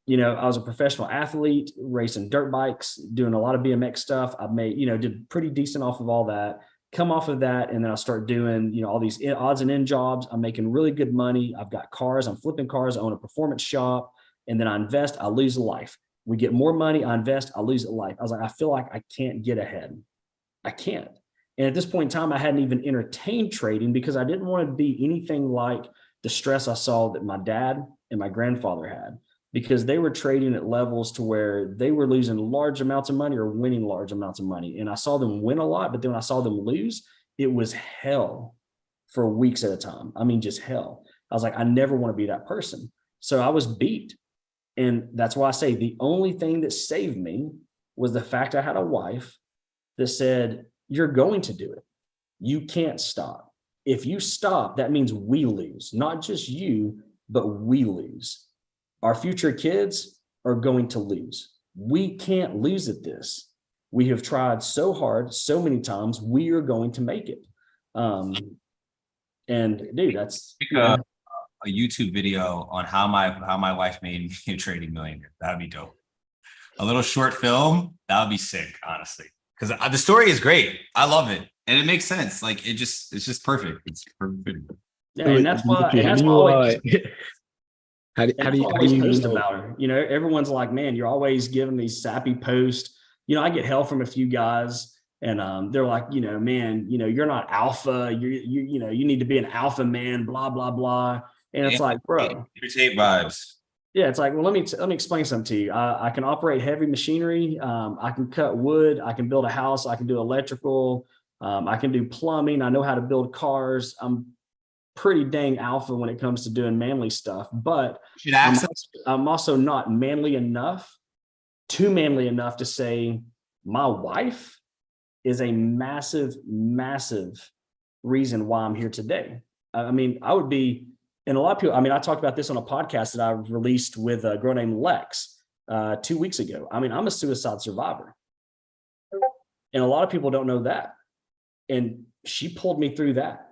I was a professional athlete, racing dirt bikes, doing a lot of BMX stuff. I made, did pretty decent off of all that. Come off of that, and then I start doing, all these odds and end jobs. I'm making really good money. I've got cars. I'm flipping cars. I own a performance shop, and then I invest. I lose life. We get more money. I invest. I lose life. I was like, I feel like I can't get ahead. I can't. And at this point in time, I hadn't even entertained trading because I didn't want to be anything like the stress I saw that my dad and my grandfather had, because they were trading at levels to where they were losing large amounts of money or winning large amounts of money. And I saw them win a lot, but then when I saw them lose, it was hell for weeks at a time. I mean, just hell. I was like, I never want to be that person. So I was beat. And that's why I say the only thing that saved me was the fact I had a wife that said, you're going to do it. You can't stop. If you stop, that means we lose, not just you, but we lose. Our future kids are going to lose. We can't lose at this. We have tried so hard, so many times. We are going to make it. And dude, that's a YouTube video on how my wife made me a trading millionaire. That'd be dope. A little short film. That would be sick, honestly. Because the story is great. I love it. And it makes sense. Like it's just perfect. It's perfect. Yeah, and that's why how do you post about her? Everyone's like, man, you're always giving these sappy posts. I get hell from a few guys, and they're like, man, you're not alpha. You need to be an alpha man. Blah blah blah. And it's like, bro, irritate vibes. Yeah, it's like, well, let me explain something to you. I can operate heavy machinery. I can cut wood. I can build a house. I can do electrical. I can do plumbing. I know how to build cars. I'm pretty dang alpha when it comes to doing manly stuff, but I'm also not manly enough, too manly enough to say my wife is a massive, massive reason why I'm here today. I mean, I would be, and a lot of people, I mean, I talked about this on a podcast that I released with a girl named Lex 2 weeks ago. I mean, I'm a suicide survivor. And a lot of people don't know that. And she pulled me through that.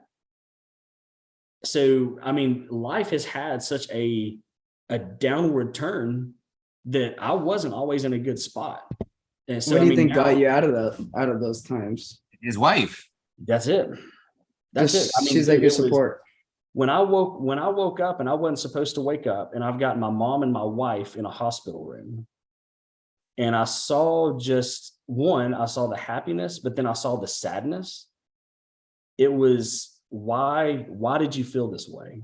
So, I mean, life has had such a downward turn that I wasn't always in a good spot. And so, what do you think got you out of those times? His wife. That's it. That's it. I mean, she's like your support. When I woke up and I wasn't supposed to wake up, and I've got my mom and my wife in a hospital room, and I saw I saw the happiness, but then I saw the sadness. It was, why did you feel this way?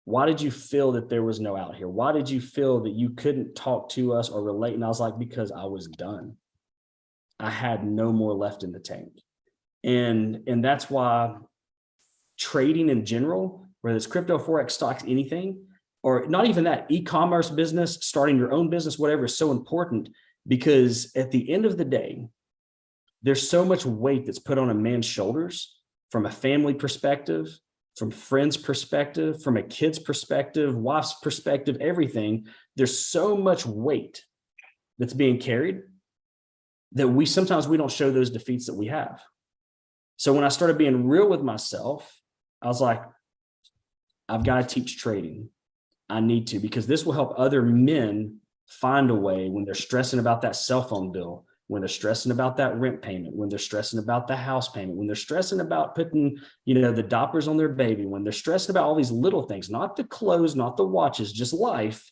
Why did you feel that there was no out here? Why did you feel that you couldn't talk to us or relate? And I was like, because I was done. I had no more left in the tank. And that's why trading in general, whether it's crypto, Forex, stocks, anything, or not even that, e-commerce business, starting your own business, whatever, is so important, because at the end of the day, there's so much weight that's put on a man's shoulders from a family perspective, from friends' perspective, from a kid's perspective, wife's perspective, everything. There's so much weight that's being carried that we don't show those defeats that we have. So when I started being real with myself, I was like, I've got to teach trading. I need to, because this will help other men find a way when they're stressing about that cell phone bill, when they're stressing about that rent payment, when they're stressing about the house payment, when they're stressing about putting, the diapers on their baby, when they're stressing about all these little things, not the clothes, not the watches, just life.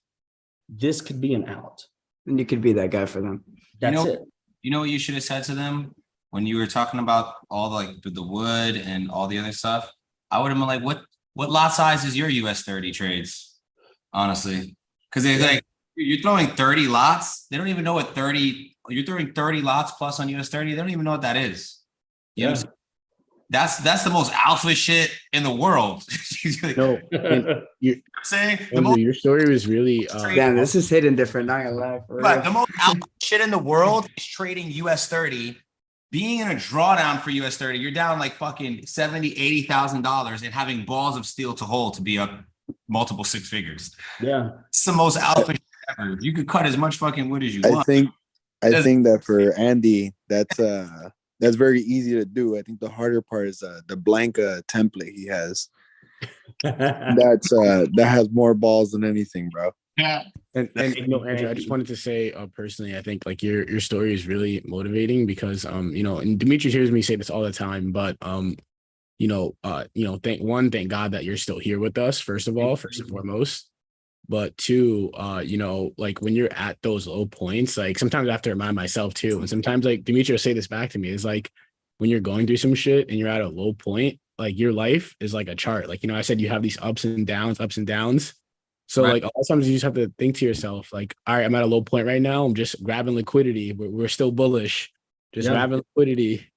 This could be an out. And you could be that guy for them. That's it. You know what you should have said to them when you were talking about all the wood and all the other stuff? I would have been like, what lot size is your US 30 trades? Honestly. Because they're like, you're throwing 30 lots. They don't even know what 30, you're throwing 30 lots plus on US 30. They don't even know what that is. You know what I'm saying? That's the most alpha shit in the world. No, you're saying your story was really damn, this is hitting different. Not gonna lie. But the most alpha shit in the world is trading US 30. Being in a drawdown for US 30, you're down like fucking $70,000, $80,000 and having balls of steel to hold to be up multiple six figures. Yeah. It's the most alpha shit ever. You could cut as much fucking wood as you want. I think that for Andy, that's very easy to do. I think the harder part is the Blanca template he has. That has more balls than anything, bro. And you know, Andrew, I just wanted to say personally, I think like your story is really motivating because you know, and Dimitri hears me say this all the time, but thank God that you're still here with us, first of all, first and foremost. But two, like when you're at those low points, like sometimes I have to remind myself too. And sometimes like Dimitri will say this back to me, is like when you're going through some shit and you're at a low point, like your life is like a chart. Like, I said you have these ups and downs, ups and downs. So Right. like a lot of times you just have to think to yourself, like, all right, I'm at a low point right now. I'm just grabbing liquidity. We're still bullish. Just Yeah. grabbing liquidity. And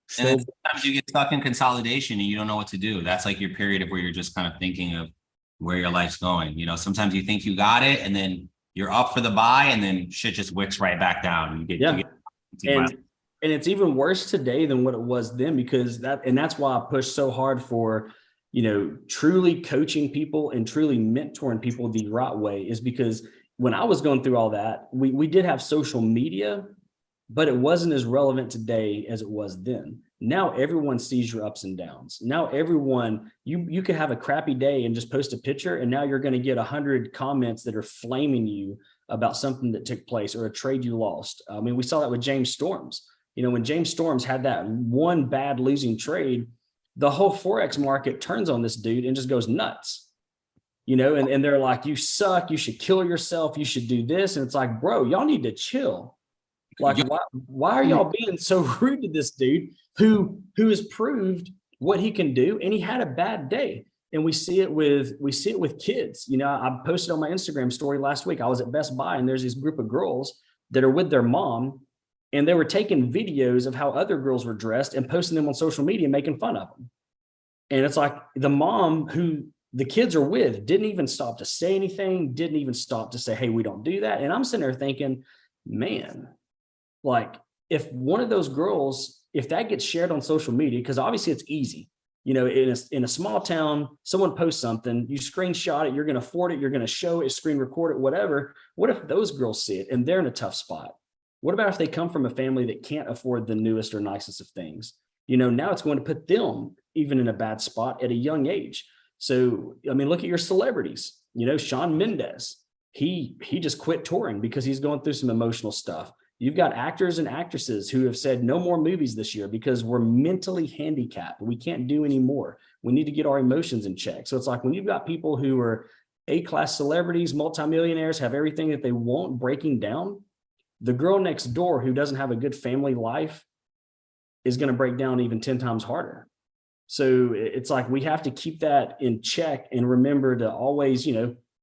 Still then sometimes you get stuck in consolidation and you don't know what to do. That's like your period of where you're just kind of thinking of where your life's going. Sometimes you think you got it and then you're up for the buy and then shit just wicks right back down. You get And it's even worse today than what it was then, because that's why I push so hard for, truly coaching people and truly mentoring people the right way, is because when I was going through all that, we did have social media, but it wasn't as relevant today as it was then. Now everyone sees your ups and downs. Now everyone, you could have a crappy day and just post a picture, and now you're going to get 100 comments that are flaming you about something that took place or a trade you lost. I mean, we saw that with James Storms. When James Storms had that one bad losing trade, the whole Forex market turns on this dude and just goes nuts. And they're like, you suck, you should kill yourself, you should do this. And it's like, bro, y'all need to chill. Like, why are y'all being so rude to this dude who has proved what he can do, and he had a bad day? And we see it with kids. I posted on my Instagram story last week. I was at Best Buy, and there's this group of girls that are with their mom, and they were taking videos of how other girls were dressed and posting them on social media, making fun of them. And it's like the mom who the kids are with didn't even stop to say anything, didn't even stop to say, hey, we don't do that. And I'm sitting there thinking, man, like if one of those girls, if that gets shared on social media, because obviously it's easy, in a small town, someone posts something, you screenshot it, you're going to forward it, you're going to show it, screen record it, whatever. What if those girls see it and they're in a tough spot? What about if they come from a family that can't afford the newest or nicest of things? Now it's going to put them even in a bad spot at a young age. So, I mean, look at your celebrities. Shawn Mendes, he just quit touring because he's going through some emotional stuff. You've got actors and actresses who have said no more movies this year because we're mentally handicapped. We can't do any more. We need to get our emotions in check. So it's like when you've got people who are A-class celebrities, multimillionaires, have everything that they want breaking down, the girl next door who doesn't have a good family life is going to break down even 10 times harder. So it's like we have to keep that in check and remember to always,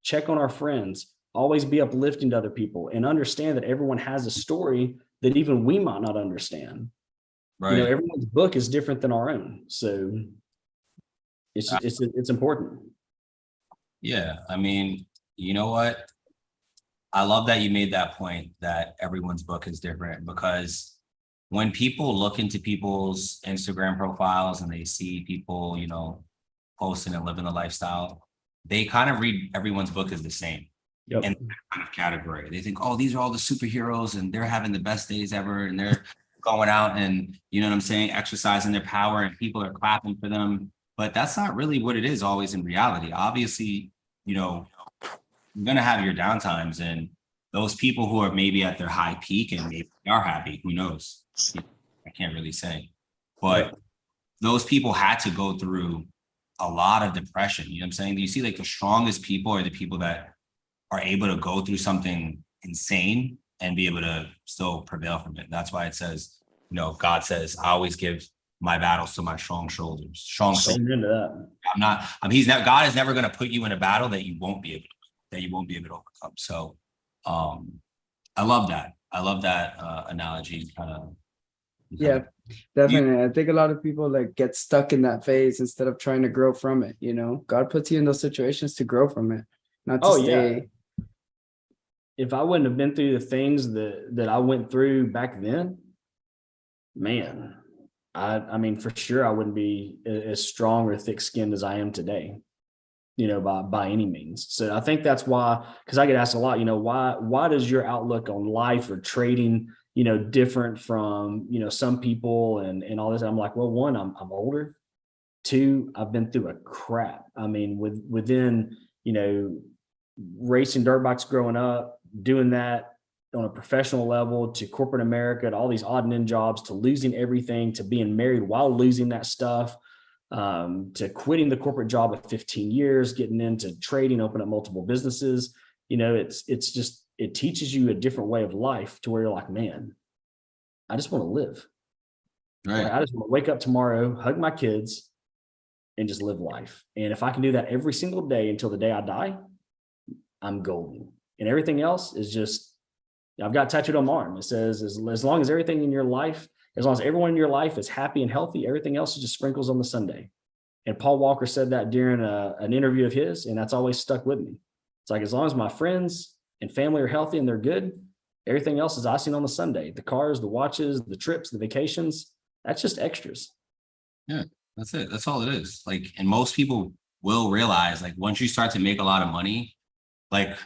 check on our friends, always be uplifting to other people, and understand that everyone has a story that even we might not understand. right. Everyone's book is different than our own. So it's important. Yeah. I mean, you know what? I love that you made that point that everyone's book is different, because when people look into people's Instagram profiles and they see people, posting and living the lifestyle, they kind of read everyone's book as the same. Yep. In that kind of category. They think, oh, these are all the superheroes and they're having the best days ever. And they're going out and, exercising their power and people are clapping for them. But that's not really what it is always in reality. Obviously, you're going to have your downtimes, and those people who are maybe at their high peak and maybe are happy, who knows? I can't really say. But those people had to go through a lot of depression. You know what I'm saying? You see, like, the strongest people are the people that are able to go through something insane and be able to still prevail from it. That's why it says, God says, I always give my battles to my strong shoulders. Strong shoulders. Into that. God is never going to put you in a battle that you won't be able to overcome. So I love that. I love that analogy. Yeah, definitely. I think a lot of people get stuck in that phase instead of trying to grow from it. God puts you in those situations to grow from it, not to stay. Yeah. If I wouldn't have been through the things that I went through back then, man, I mean, for sure, I wouldn't be as strong or thick-skinned as I am today, by any means. So I think that's why, because I get asked a lot, why does your outlook on life or trading, different from, some people and all this? I'm like, well, one, I'm older. Two, I've been through a crap. I mean, within, racing dirt bikes growing up, doing that on a professional level, to corporate America, to all these odd and end jobs, to losing everything, to being married while losing that stuff, to quitting the corporate job at 15 years, getting into trading, open up multiple businesses. It's just, it teaches you a different way of life to where you're like, man, I just want to live. Right. Like, I just want to wake up tomorrow, hug my kids, and just live life. And if I can do that every single day until the day I die, I'm golden. And everything else is just, I've got tattooed on my arm. It says, as long as everything in your life, as long as everyone in your life is happy and healthy, everything else is just sprinkles on the Sunday. And Paul Walker said that during an interview of his, and that's always stuck with me. It's like, as long as my friends and family are healthy and they're good, everything else is icing on the Sunday. The cars, the watches, the trips, the vacations, that's just extras. Yeah, that's it. That's all it is. Like, and most people will realize, like, once you start to make a lot of money, like,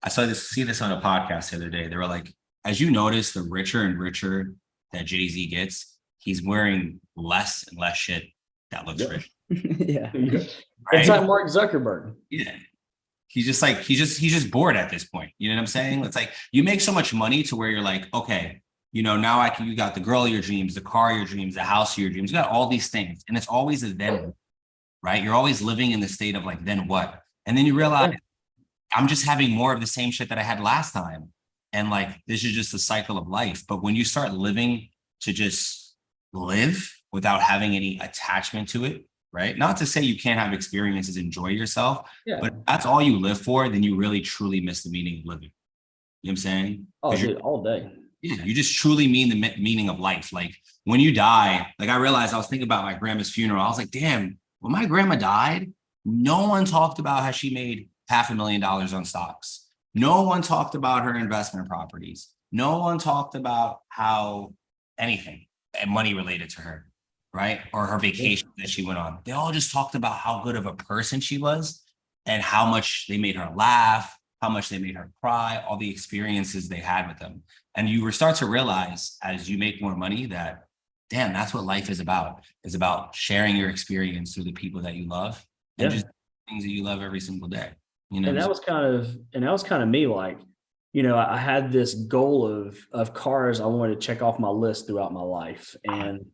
I see this on a podcast the other day. They were like, as you notice, the richer and richer that Jay-Z gets, he's wearing less and less shit that looks rich. Yeah. Right? It's like Mark Zuckerberg. Yeah. He's just bored at this point. You know what I'm saying? It's like, you make so much money to where you're like, okay, now you got the girl of your dreams, the car of your dreams, the house of your dreams. You got all these things. And it's always a then, right? You're always living in the state of like, then what? And then you realize, I'm just having more of the same shit that I had last time. And like, this is just a cycle of life. But when you start living to just live without having any attachment to it, right? Not to say you can't have experiences, enjoy yourself, but if that's all you live for, then you really truly miss the meaning of living. You know what I'm saying? Oh, dude, all day. Yeah, you just truly mean the meaning of life. Like, when you die, like, I realized, I was thinking about my grandma's funeral. I was like, damn, when my grandma died, no one talked about how she made $500,000 on stocks. No one talked about her investment properties. No one talked about how anything money related to her, right? Or her vacation that she went on. They all just talked about how good of a person she was and how much they made her laugh, how much they made her cry, all the experiences they had with them. And you start to realize, as you make more money, that, damn, that's what life is about. It's about sharing your experience through the people that you love and just things that you love every single day. And that was kind of me. Like, I had this goal of cars I wanted to check off my list throughout my life. And,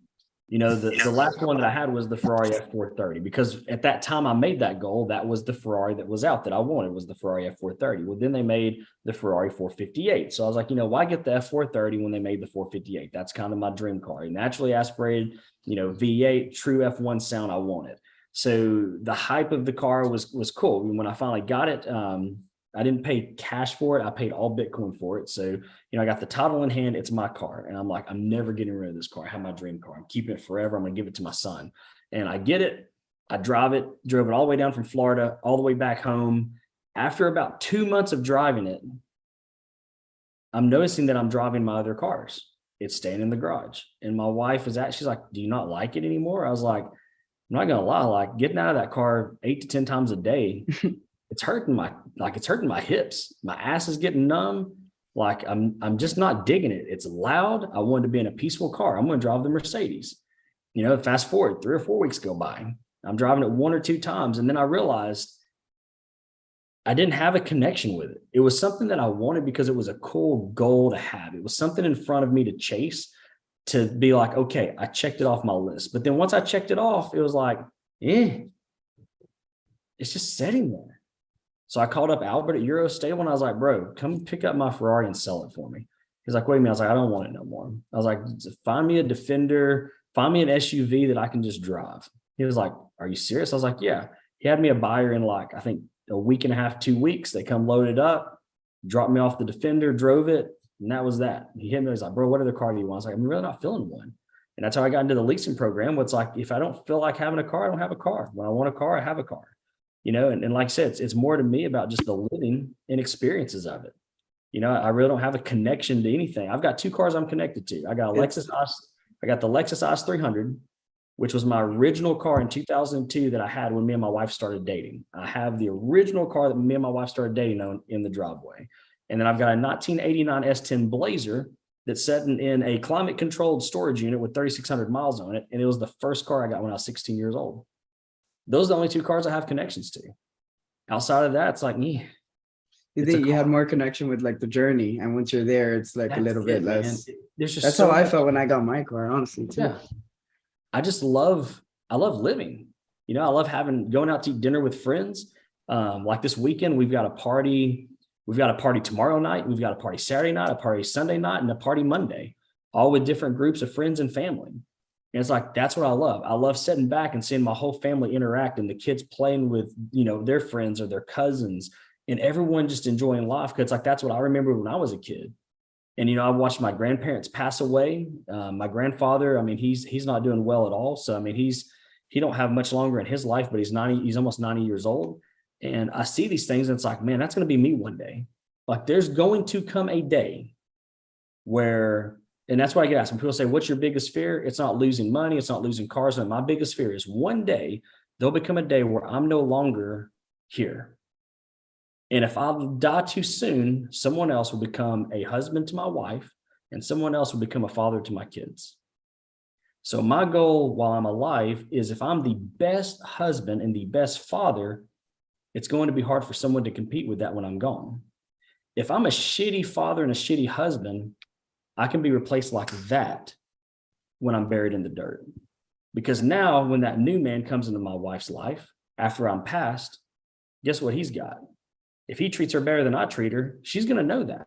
the last one that I had was the Ferrari F430, because at that time I made that goal. That was the Ferrari that was out that I wanted, was the Ferrari F430. Well, then they made the Ferrari 458. So I was like, why get the F430 when they made the 458? That's kind of my dream car. Naturally aspirated, V8, true F1 sound I wanted. So the hype of the car was cool. When I finally got it, I didn't pay cash for it. I paid all Bitcoin for it. So, I got the title in hand. It's my car. And I'm like, I'm never getting rid of this car. I have my dream car. I'm keeping it forever. I'm going to give it to my son. And I get it. I drive it, drove it all the way down from Florida, all the way back home. After about 2 months of driving it, I'm noticing that I'm driving my other cars. It's staying in the garage. And my wife she's like, do you not like it anymore? I was like, I'm not going to lie, like, getting out of that car 8 to 10 times a day, it's hurting my hips. My ass is getting numb. Like, I'm just not digging it. It's loud. I wanted to be in a peaceful car. I'm going to drive the Mercedes. Fast forward 3 or 4 weeks go by. I'm driving it 1 or 2 times. And then I realized I didn't have a connection with it. It was something that I wanted because it was a cool goal to have. It was something in front of me to chase, to be like, okay, I checked it off my list. But then once I checked it off, it was like, it's just sitting there. So I called up Albert at Euro Stable and I was like, bro, come pick up my Ferrari and sell it for me. He's like, wait a minute. I was like, I don't want it no more. I was like, find me a Defender, find me an SUV that I can just drive. He was like, are you serious? I was like, yeah. He had me a buyer in like, I think a week and a half, 2 weeks. They come loaded up, dropped me off the Defender, drove it. And that was that. He hit me. He's like, bro, what other car do you want? I was like, I'm really not feeling one. And that's how I got into the leasing program. It's like, if I don't feel like having a car, I don't have a car. When I want a car, I have a car. And like I said, it's more to me about just the living and experiences of it. I really don't have a connection to anything. I've got 2 cars I'm connected to. I got the Lexus IS 300, which was my original car in 2002 that I had when me and my wife started dating. I have the original car that me and my wife started dating on in the driveway. And then I've got a 1989 S10 Blazer that's sitting in a climate controlled storage unit with 3,600 miles on it. And it was the first car I got when I was 16 years old. Those are the only 2 cars I have connections to. Outside of that, it's like, You It's a think you had con- more connection with like the journey, and once you're there, it's like a That's little bit it, man. less. There's just That's so how I much- felt when I got my car, honestly, too. Yeah. I love living. You know, I love going out to eat dinner with friends. Like this weekend, we've got a party. We've got a party tomorrow night. We've got a party Saturday night, a party Sunday night, and a party Monday, all with different groups of friends and family. And it's like, that's what I love. I love sitting back and seeing my whole family interact and the kids playing with, you know, their friends or their cousins and everyone just enjoying life. Cause like, that's what I remember when I was a kid. And, you know, I watched my grandparents pass away. My grandfather, I mean, he's not doing well at all. So, I mean, he don't have much longer in his life, but he's almost 90 years old. And I see these things and it's like, man, that's going to be me one day. Like there's going to come a day where, and that's why I get asked when people say, what's your biggest fear? It's not losing money. It's not losing cars. And my biggest fear is one day there'll become a day where I'm no longer here. And if I die too soon, someone else will become a husband to my wife and someone else will become a father to my kids. So my goal while I'm alive is if I'm the best husband and the best father, it's going to be hard for someone to compete with that when I'm gone. If I'm a shitty father and a shitty husband, I can be replaced like that when I'm buried in the dirt. Because now when that new man comes into my wife's life after I'm passed, guess what he's got? If he treats her better than I treat her, she's going to know that.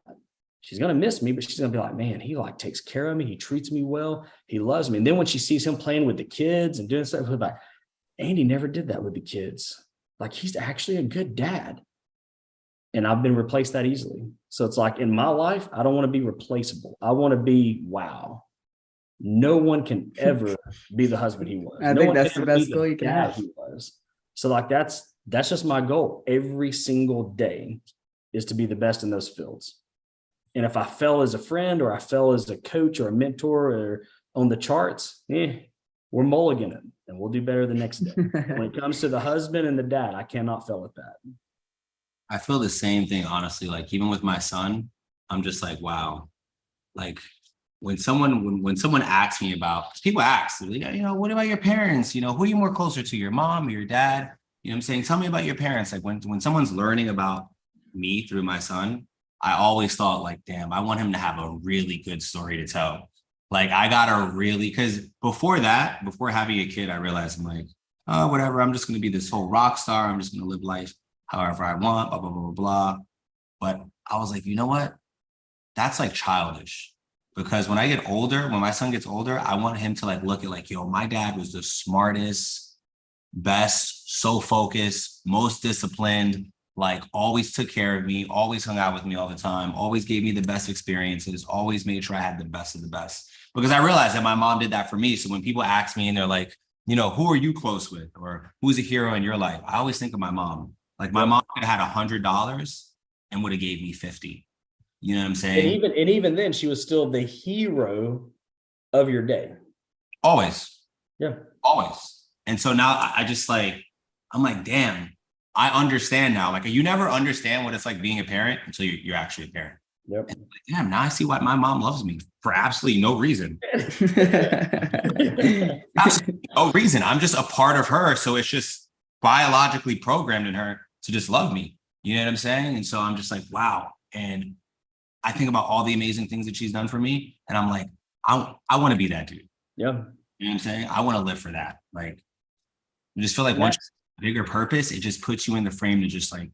She's going to miss me, but she's going to be like, man, he like takes care of me. He treats me well. He loves me. And then when she sees him playing with the kids and doing stuff, she's like, Andy never did that with the kids. Like he's actually a good dad. And I've been replaced that easily. So it's like in my life, I don't want to be replaceable. I want to be, wow. No one can ever be the husband he was. I No think one that's can the ever best be goal the you can dad have. he was. So like that's just my goal every single day is to be the best in those fields. And if I fell as a friend or I fell as a coach or a mentor or on the charts, we're mulliganing and we'll do better the next day. When it comes to the husband and the dad, I cannot fail at that. I feel the same thing, honestly. Like even with my son, I'm just like, wow. Like when someone asks me about, 'cause people ask, like, you know, what about your parents? You know, who are you more closer to, your mom or your dad? You know what I'm saying? Tell me about your parents. Like when someone's learning about me through my son, I always thought like, damn, I want him to have a really good story to tell. Like I gotta really, because before having a kid, I realized I'm like, oh, whatever, I'm just gonna be this whole rock star. I'm just gonna live life however I want, blah, blah, blah, blah, blah. But I was like, you know what? That's like childish. Because when I get older, when my son gets older, I want him to like look at like, yo, my dad was the smartest, best, so focused, most disciplined, like always took care of me, always hung out with me all the time, always gave me the best experiences, always made sure I had the best of the best. Because I realized that my mom did that for me. So when people ask me and they're like, you know, who are you close with? Or who's a hero in your life? I always think of my mom. Like my mom could have had $100 and would have gave me 50. You know what I'm saying? And even then, she was still the hero of your day. Always. Yeah. Always. And so now I just like, I'm like, damn, I understand now. Like you never understand what it's like being a parent until you're actually a parent. Yep. And like, damn, now I see why my mom loves me for absolutely no reason. Absolutely no reason. I'm just a part of her. So it's just biologically programmed in her to just love me. You know what I'm saying? And so I'm just like, wow. And I think about all the amazing things that she's done for me. And I'm like, I want to be that dude. Yeah. You know what I'm saying? I want to live for that. Like, I just feel like once you have a bigger purpose, it just puts you in the frame to just like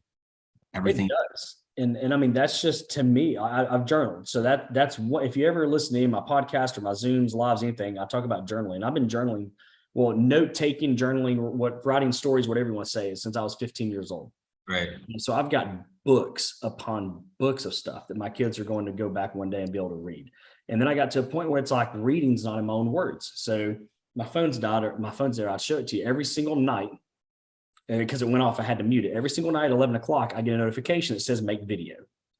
everything. It does. And I mean, that's just to me, I've journaled. So that's what, if you ever listen to any of my podcast or my Zooms, lives, anything, I talk about journaling. I've been journaling, well, note-taking, journaling, writing stories, whatever you want to say, since I was 15 years old. Right. And so I've got books upon books of stuff that my kids are going to go back one day and be able to read. And then I got to a point where it's like reading's not in my own words. So my phone's died, or my phone's there. I'd show it to you every single night. Because it went off, I had to mute it. Every single night at 11 o'clock, I get a notification that says make video.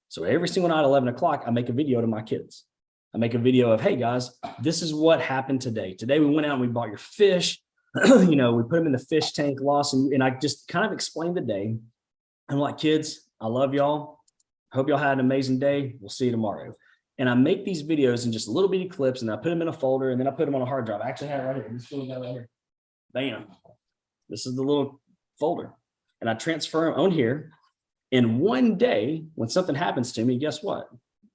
So every single night at 11 o'clock, I make a video to my kids. I make a video of, hey guys, this is what happened today. Today we went out and we bought your fish. You know, we put them in the fish tank, lost, and I just kind of explained the day. I'm like, kids, I love y'all. Hope y'all had an amazing day. We'll see you tomorrow. And I make these videos in just little bitty clips, and I put them in a folder, and then I put them on a hard drive. I actually have it right here. This little guy right here. Bam. This is the little folder. And I transfer them on here. And one day when something happens to me, guess what?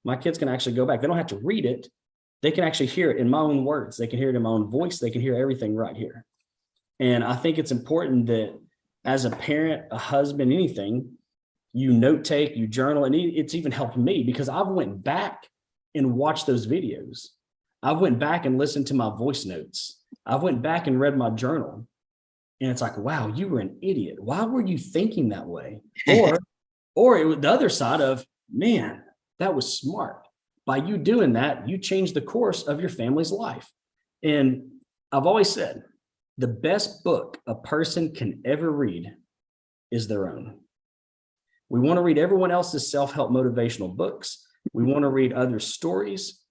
My kids can actually go back. They don't have to read it. They can actually hear it in my own words. They can hear it in my own voice. They can hear everything right here. And I think it's important that as a parent, a husband, anything, you note take, you journal, and it's even helped me because I've went back and watched those videos. I went back and listened to my voice notes. I went back and read my journal. And it's like, wow, you were an idiot. Why were you thinking that way? Or it was the other side of, man, that was smart. By you doing that, you changed the course of your family's life. And I've always said, the best book a person can ever read is their own. We want to read everyone else's self-help motivational books. We want to read other stories,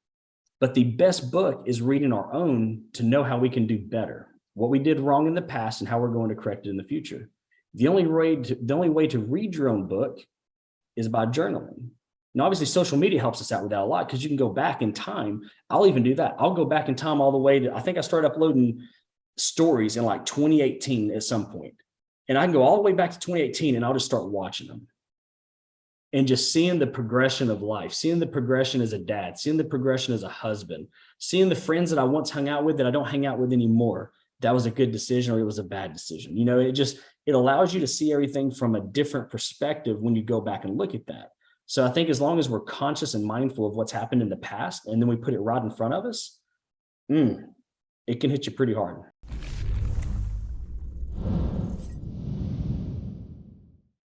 but the best book is reading our own to know how we can do better, what we did wrong in the past and how we're going to correct it in the future. The only way to read your own book is by journaling. Now, obviously, social media helps us out with that a lot because you can go back in time. I'll even do that. I'll go back in time all the way to, I think I started uploading stories in like 2018 at some point. And I can go all the way back to 2018 and I'll just start watching them. And just seeing the progression of life, seeing the progression as a dad, seeing the progression as a husband, seeing the friends that I once hung out with that I don't hang out with anymore. That was a good decision or it was a bad decision. You know, it allows you to see everything from a different perspective when you go back and look at that. So I think as long as we're conscious and mindful of what's happened in the past, and then we put it right in front of us, it can hit you pretty hard.